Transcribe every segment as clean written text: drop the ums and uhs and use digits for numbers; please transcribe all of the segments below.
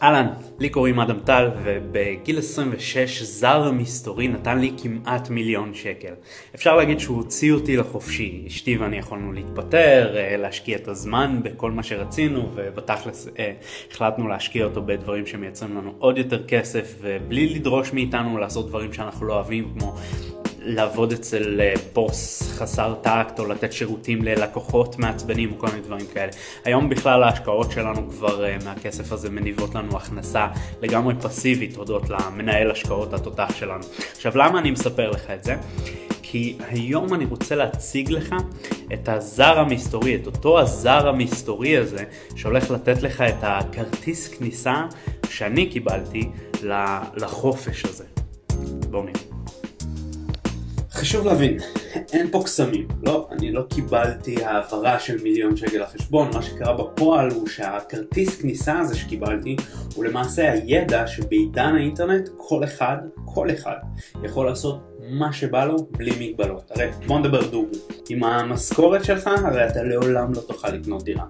אהלן, לי קוראים אדם טל, ובגיל 26 זר מסתורי נתן לי כמעט $1,000,000. אפשר להגיד שהוא הוציא אותי לחופשי. אשתי ואני יכולנו להתפטר, להשקיע את הזמן בכל מה שרצינו, ובתכלס החלטנו להשקיע אותו בדברים שמייצרים לנו עוד יותר כסף, ובלי לדרוש מאיתנו לעשות דברים שאנחנו לא אוהבים, כמו לעבוד אצל בוס חסר טאקט או לתת שירותים ללקוחות מעצבנים או כל מיני דברים כאלה. היום בכלל ההשקעות שלנו כבר מהכסף הזה מניבות לנו הכנסה לגמרי פסיבית הודות למנהל השקעות התותח שלנו. עכשיו, למה אני מספר לך את זה? כי היום אני רוצה להציג לך את הזר המסתורי, את אותו הזר המסתורי הזה שהולך לתת לך את הכרטיס כניסה שאני קיבלתי לחופש הזה. בואו נראה. חשוב להבין, אין פה קסמים. לא, אני לא קיבלתי העברה של $1,000,000 לחשבון. מה שקרה בפועל הוא שהכרטיס כניסה הזה שקיבלתי הוא למעשה הידע שבעידן האינטרנט כל אחד יכול לעשות מה שבא לו בלי מגבלות. הרי בוא נדבר דוגרי. עם המשכורת שלך הרי אתה לעולם לא תוכל לקנות דירה.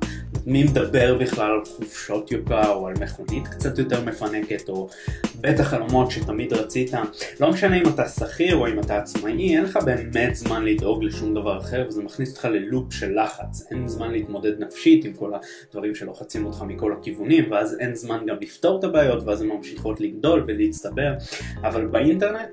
מי מדבר בכלל על חופשות יוקרה או על מכונית קצת יותר מפנקת או בית החלומות שתמיד רצית? לא משנה אם אתה שכיר או אם אתה עצמאי, אין לך באמת זמן לדאוג לשום דבר אחר, וזה מכניס אותך ללופ של לחץ. אין זמן להתמודד נפשית עם כל הדברים שלוחצים אותך מכל הכיוונים, ואז אין זמן גם לפתור את הבעיות, ואז הן ממשיכות לגדול ולהצטבר. אבל באינטרנט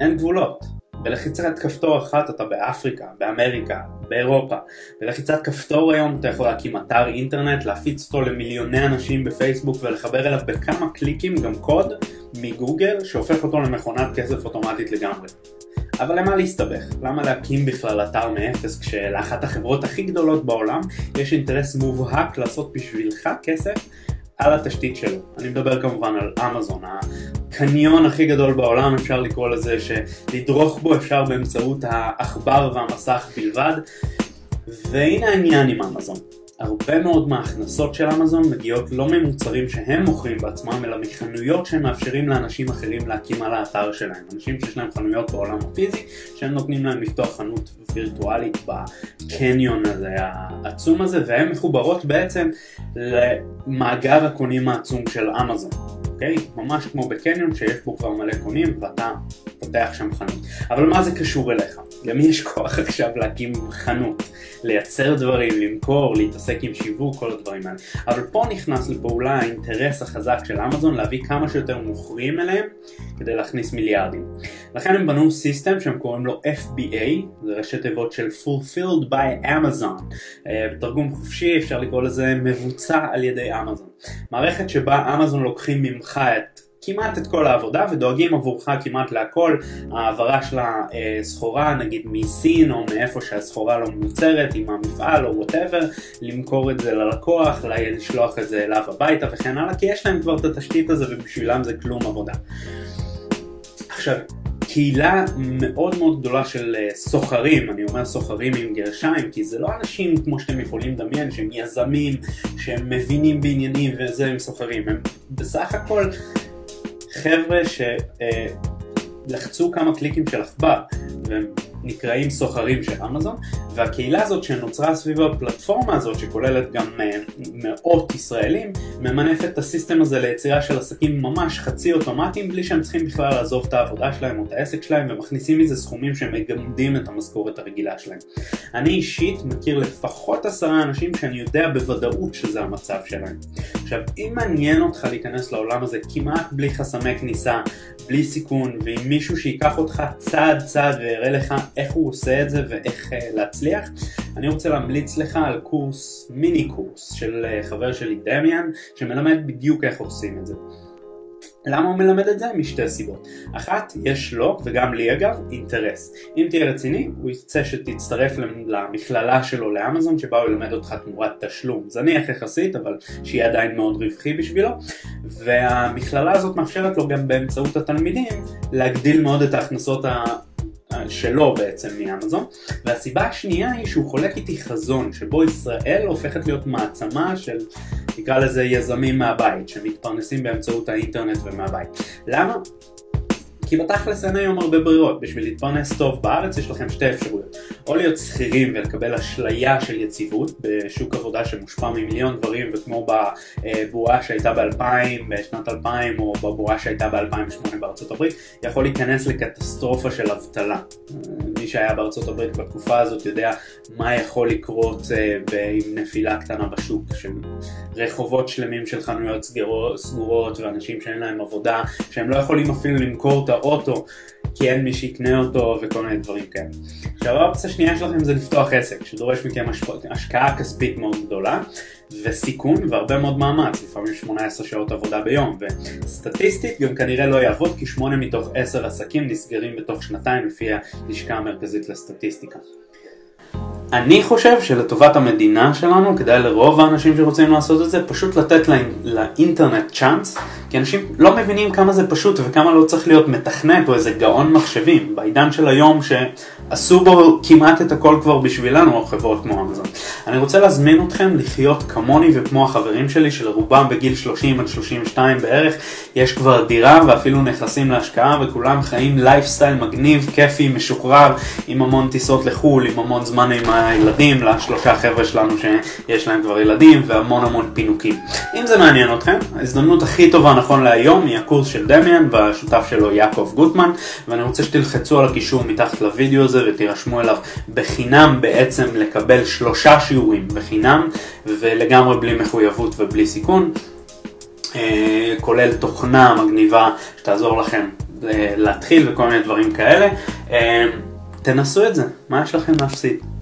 אין גבולות. בלחיצת כפתור אחת אתה באפריקה, באמריקה, באירופה. בלחיצת כפתור היום אתה יכול להקים אתר אינטרנט, להפיץ אותו למיליוני אנשים בפייסבוק ולחבר אליו בכמה קליקים גם קוד מגוגל שהופך אותו למכונת כסף אוטומטית לגמרי. אבל למה להסתבך? למה להקים בכלל אתר מאפס כשלאחת החברות הכי גדולות בעולם יש אינטרס מובהק לעשות בשבילך כסף על התשתית שלו? אני מדבר כמובן על אמזון, הקניון הכי גדול בעולם, אפשר לקרוא לזה, שלדרוך בו אפשר באמצעות העכבר והמסך בלבד. והנה העניין עם אמזון. הרבה מאוד מההכנסות של אמזון מגיעות לא ממוצרים שהם מוכרים בעצמם, אלא מחנויות שהם מאפשרים לאנשים אחרים להקים על האתר שלהם. אנשים שיש להם חנויות בעולם הפיזי, שהם נותנים להם לפתוח חנות וירטואלית בקניון הזה, העצום הזה, והן מחוברות בעצם למאגר הקונים העצום של אמזון. אוקיי? ממש כמו בקניון שיש בו כבר מלא קונים ואתה פותח שם חנות. אבל מה זה קשור אליך? למי יש כוח עכשיו להקים חנות, לייצר דברים, למכור, להתעסק עם שיווק, כל הדברים האלה. אבל פה נכנס לפעולה האינטרס החזק של אמזון להביא כמה שיותר מוכרים אליהם כדי להכניס מיליארדים. לכן הם בנו סיסטם שהם קוראים לו FBA, זה ראשי תיבות של Fulfilled by Amazon. בתרגום חופשי אפשר לקרוא לזה מבוצע על ידי אמזון. מערכת שבה אמזון לוקחים ממך כמעט את כל העבודה ודואגים עבורך כמעט להכל. העברה של הסחורה נגיד מסין או מאיפה שהסחורה לא מיוצרת עם המפעל או whatever, למכור את זה ללקוח, לשלוח את זה אליו הביתה וכן הלאה, כי יש להם כבר את התשתית הזה ובשבילם זה כלום עבודה. עכשיו, קהילה מאוד מאוד גדולה של סוחרים, אני אומר סוחרים עם גרשיים, כי זה לא אנשים כמו שאתם יכולים לדמיין, שהם יזמים, שהם מבינים בעניינים וזה הם סוחרים, הם בסך הכל חבר'ה שלחצו כמה קליקים של עכבר והם נקראים סוחרים של אמזון, והקהילה הזאת שנוצרה סביב הפלטפורמה הזאת שכוללת גם מאות ישראלים ממנפת את הסיסטם הזה ליצירה של עסקים ממש חצי אוטומטיים בלי שהם צריכים בכלל לעזוב את העבודה שלהם או את העסק שלהם, ומכניסים מזה סכומים שמגמדים את המשכורת הרגילה שלהם. אני אישית מכיר לפחות 10 אנשים שאני יודע בוודאות שזה המצב שלהם. עכשיו, אם מעניין אותך להיכנס לעולם הזה כמעט בלי חסמי כניסה, בלי סיכון, ועם מישהו שיקח אותך צעד צעד ויראה לך איך הוא עושה את זה ואיך להצליח, אני רוצה להמליץ לך על קורס, מיני קורס של חבר שלי דמיאן, שמלמד בדיוק איך עושים את זה. למה הוא מלמד את זה? משתי סיבות. אחת, יש לו, וגם לי אגב, אינטרס. אם תהיה רציני, הוא יצא שתצטרף למכללה שלו לאמזון, שבה הוא ילמד אותך תמורת תשלום. זניח יחסית, אבל שיהיה עדיין מאוד רווחי בשבילו. והמכללה הזאת מאפשרת לו גם באמצעות התלמידים, להגדיל מאוד את ההכנסות שלו בעצם מאמזון. והסיבה השנייה היא שהוא חולק איתי חזון, שבו ישראל הופכת להיות מעצמה של, נקרא לזה, יזמים מהבית, שמתפרנסים באמצעות האינטרנט ומהבית. למה? כי בתכלס אין היום הרבה ברירות. בשביל להתפרנס טוב בארץ יש לכם שתי אפשרויות. או להיות שכירים ולקבל אשליה של יציבות בשוק עבודה שמושפע ממיליון דברים, וכמו בבועה שהייתה בשנת 2000 או בבועה שהייתה ב-2008 בארצות הברית, יכול להיכנס לקטסטרופה של אבטלה. מי שהיה בארצות הברית בתקופה הזאת יודע מה יכול לקרות עם נפילה קטנה בשוק, של רחובות שלמים של חנויות סגורות ואנשים שאין להם עבודה, שהם לא יכולים אפילו למכור את האוטו כי אין מי שיקנה אותו וכל מיני דברים כאלה. עכשיו האופציה השנייה שלכם זה לפתוח עסק שדורש מכם השקעה כספית מאוד גדולה וסיכון והרבה מאוד מאמץ, לפעמים 18 שעות עבודה ביום, וסטטיסטית גם כנראה לא יעבוד כי 8 מתוך 10 עסקים נסגרים בתוך שנתיים לפי הלשכה המרכזית לסטטיסטיקה. אני חושב שלטובת המדינה שלנו, כדאי לרוב האנשים שרוצים לעשות את זה, פשוט לתת לאינטרנט צ'אנס, כי אנשים לא מבינים כמה זה פשוט וכמה לא צריך להיות מתכנת או איזה גאון מחשבים, בעידן של היום שעשו בו כמעט את הכל כבר בשבילנו, או חברות כמו אמזון. אני רוצה להזמין אתכם לחיות כמוני וכמו החברים שלי, שלרובם בגיל 30 עד 32 בערך, יש כבר דירה ואפילו נכנסים להשקעה, וכולם חיים לייפסטייל מגניב, כיפי, משוחרר, עם המון טיסות לחול, עם המון זמן עם הילדים, לשלושה חבר'ה שלנו שיש להם כבר ילדים, והמון המון פינוקים. אם זה מעניין אתכם, ההזדמנות הכי טובה נכון להיום היא הקורס של דמיאן והשותף שלו יעקב גוטמן, ואני רוצה שתלחצו על הקישור מתחת לוידאו הזה ותירשמו אליו בחינם, בעצם לקבל 3 שיעורים בחינם ולגמרי בלי מחויבות ובלי סיכון, כולל תוכנה מגניבה שתעזור לכם להתחיל וכל מיני דברים כאלה. תנסו את זה, מה יש לכם להפסיד?